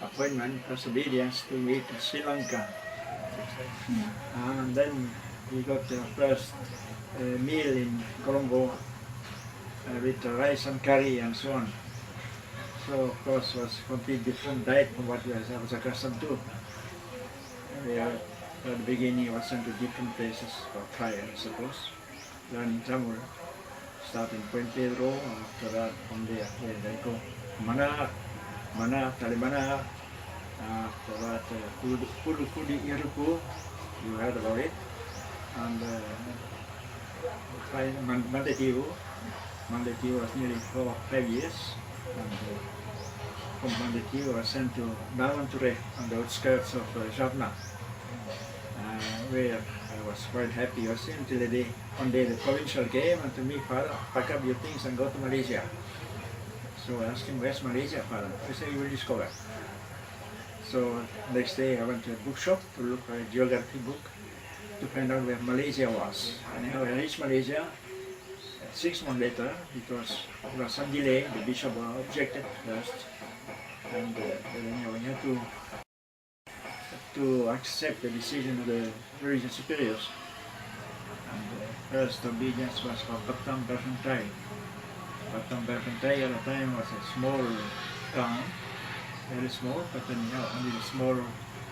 appointment as obedience to meet Sri Lanka. And then we got the first meal in Colombo with rice and curry and so on. So of course it was a completely different diet from what I was accustomed to. At the beginning I was sent to different places for trial, I suppose, learning Tamil. Starting Point Pedro, after that from there they go Mana, Talimana, after that Kudi Iruku, you heard about it, and Mandativu was nearly 5 years, and from Mandativu I was sent to Navanture on the outskirts of Jaffna, where I was quite happy. I was until the day, one day the provincial came and told me, "Father, pack up your things and go to Malaysia." So I asked him, "Where's Malaysia, Father?" He said, "You will discover." So next day I went to a bookshop to look for a geography book to find out where Malaysia was. And I reached Malaysia 6 months later because there was some delay. The bishop objected first, and then we had to accept the decision of the religious superiors. And first obedience was for Batam Berkantai. Batam Berkantai at the time was a small town, very small, but then only a small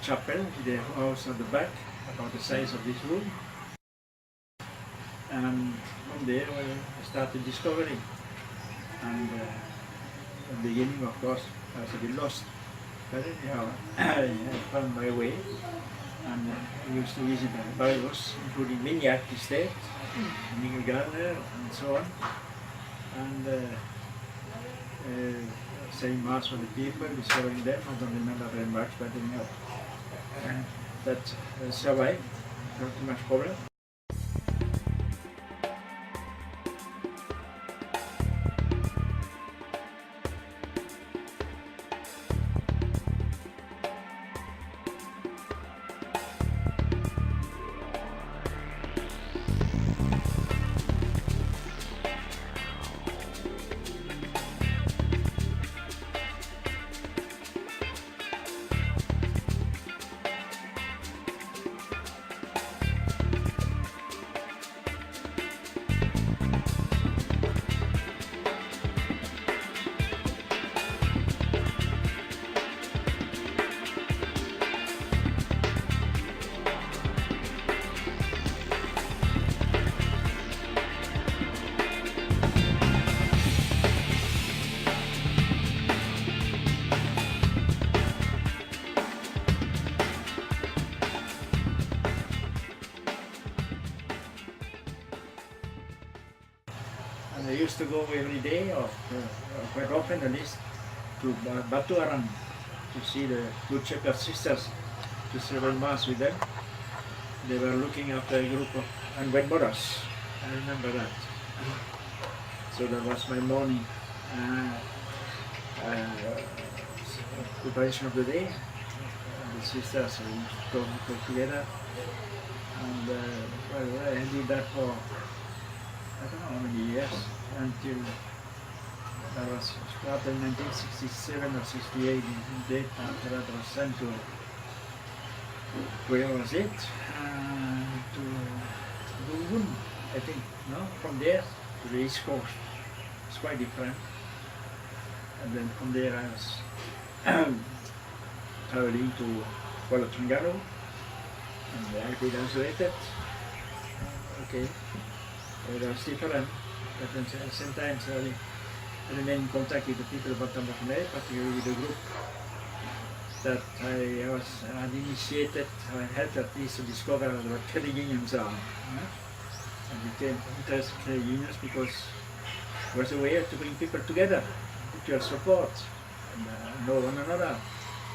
chapel with a house at the back, about the size of this room. And from there we started discovering. And at the beginning, of course, I was a bit lost. But anyhow, I found my way, and I used to visit the Bibles, including Minyak Estate, Miguel Garner, and so on, and saying Mass for the people, discovering them. I don't remember very much, but anyhow, that survived, not too much problem. And I used to go every day, or quite often at least, to Batu Arang to see the Good Shepherd sisters, to celebrate Mass with them. They were looking after a group of unwed mothers. I remember that. So that was my morning preparation of the day. And the sisters we talk together. And well, I did that for I don't know how many years, until that was started in 1967 or 68 in date. After that I was sent to, where was it? To Lungun, I think, no? From there to the East Coast. It's quite different. And then from there I was traveling to Kuala Terengganu, and I translated. Okay. It was different, but at the same time I remained in contact with the people of Batam Berkantai, particularly with the group that I had initiated, I helped at least to discover what credit unions are. And became interested in credit unions because it was a way to bring people together, mutual support, and know one another,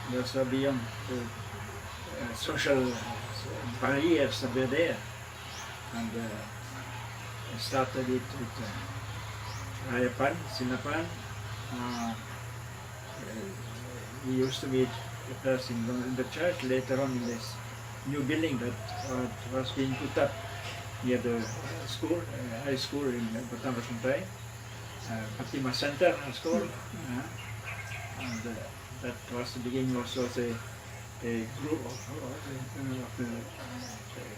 and also beyond the social barriers that were there. And I started it with Rayapan, Sinapan. We used to meet first in the church, later on in this new building that was being put up near the school, high school in Batam Berkantai, Fatima Center School. And That was the beginning also of a group of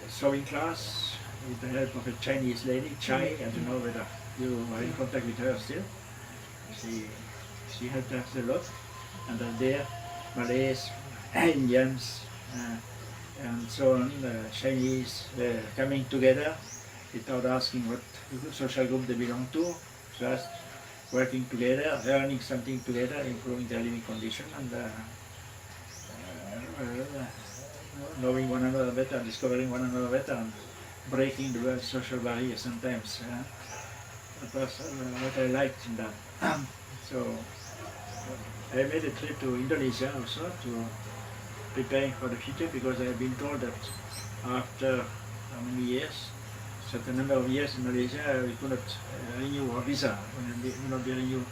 sewing class with the help of a Chinese lady, Jaya. I don't know whether you are in contact with her still. She helped us a lot. And there, Malays, Indians, and so on, Chinese coming together without asking what social group they belong to, just working together, earning something together, improving their living condition, and knowing one another better, discovering one another better, and breaking the social barrier sometimes. That was what I liked in that. So I made a trip to Indonesia also to preparing for the future, because I have been told that after how many years, certain number of years in Malaysia, we could not renew our visa, will not be renewed.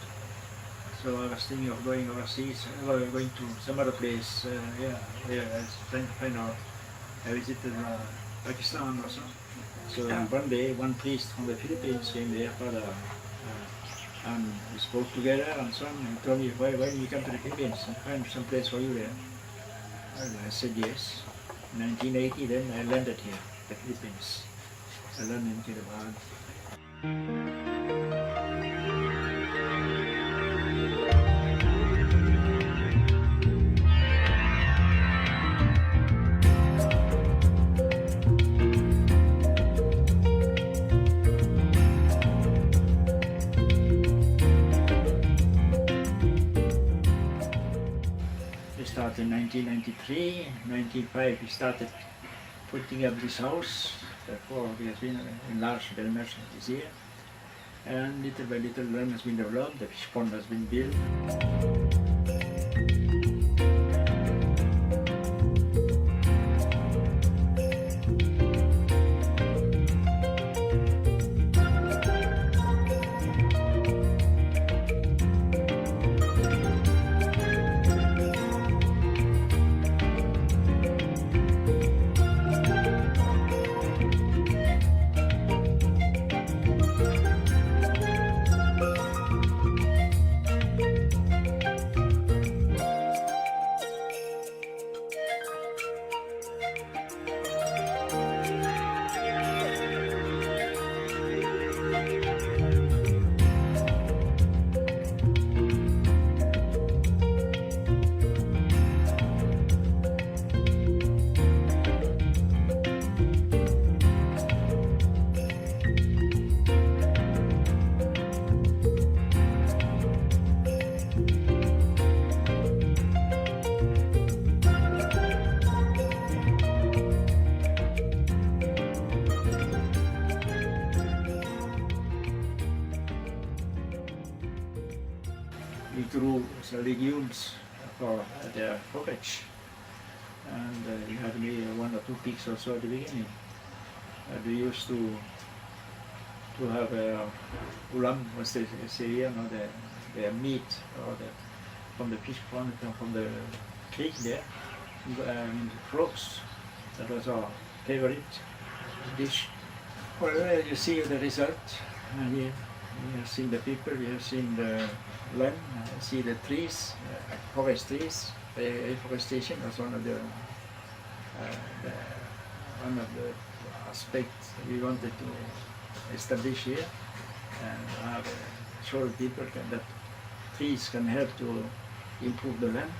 So I was thinking of going overseas, going to some other place. I was trying to find out. I visited Pakistan also. So one day, one priest from the Philippines came there, Father, and we spoke together and so on. He told me, why don't you come to the Philippines and find some place for you there? And I said yes. In 1980, then I landed here, the Philippines. I landed in Kinabahan. We started in 1993. 1995 we started putting up this house. Therefore it has been enlarged very much this year. And little by little land has been developed, the fish pond has been built. We grew some legumes for their forage, and we had maybe 1 or 2 pigs also at the beginning. We used to have ulam, as they say here, the meat or from the fish pond, from the creek there, frogs. That was our favorite dish. Well, you see the result here. We have seen the people, we have seen the land, see the trees, forest trees. Reforestation was one of the aspects we wanted to establish here, and show people that trees can help to improve the land.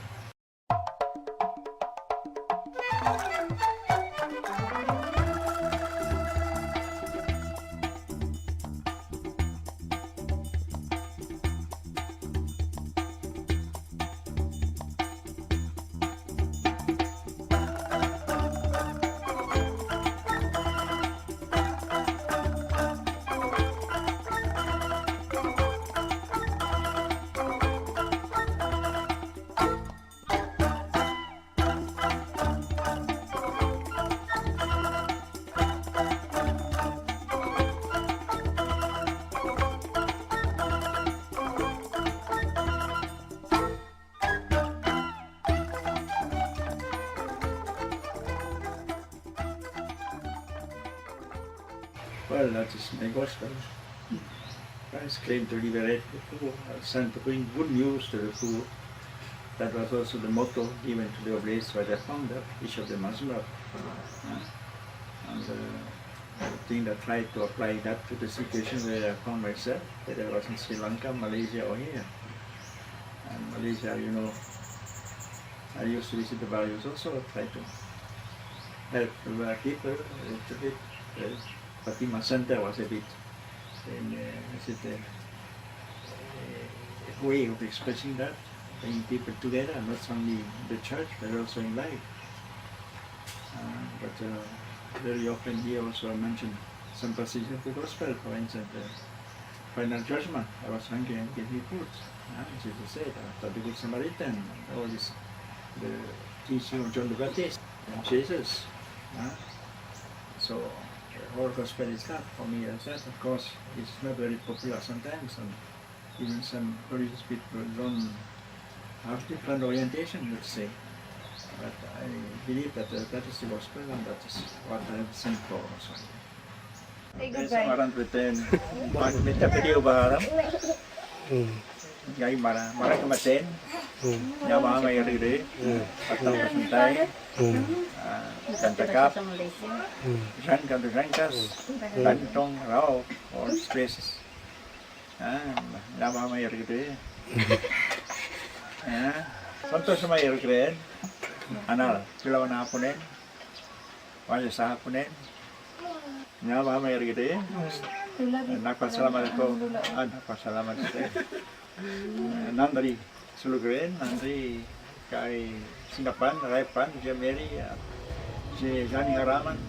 Well, that is my gospel. Christ came to liberate the poor, sent to bring good news to the poor. That was also the motto given to the oblates by the founder, Bishop de Maslow. And I think I tried to apply that to the situation where I found myself, whether I was in Sri Lanka, Malaysia or here. And Malaysia, you know, I used to visit the barrios also, try to help the people a little bit. Fatima Center was a bit, a way of expressing that, bringing people together, not only in the church, but also in life. But very often here also I mentioned some passages of the gospel, for instance, the final judgment. I was hungry and gave me food. Jesus said, after the Good Samaritan, all this, the teaching of John the Baptist and Jesus. So the whole gospel is that for me as that. Of course, it's not very popular sometimes, and even some religious people don't have different orientation, let's say. But I believe that that is the gospel, and that is what I have sent for also. Seorang Kristen, minta video barang, gay marah kematen, nyawa may riri, atau kesantai, dan tekap, rangkas, kantong, raw, or spaces, nyawa may riri. Santos may riri, anal, sila na hapunin, wala sa hapunin. Nyawa may riri, nagpasalamat ako, nagpasalamat ako. Nandri Sulugren, Nandri kay Singapan, Raipan, Jameri, si Jani Haraman,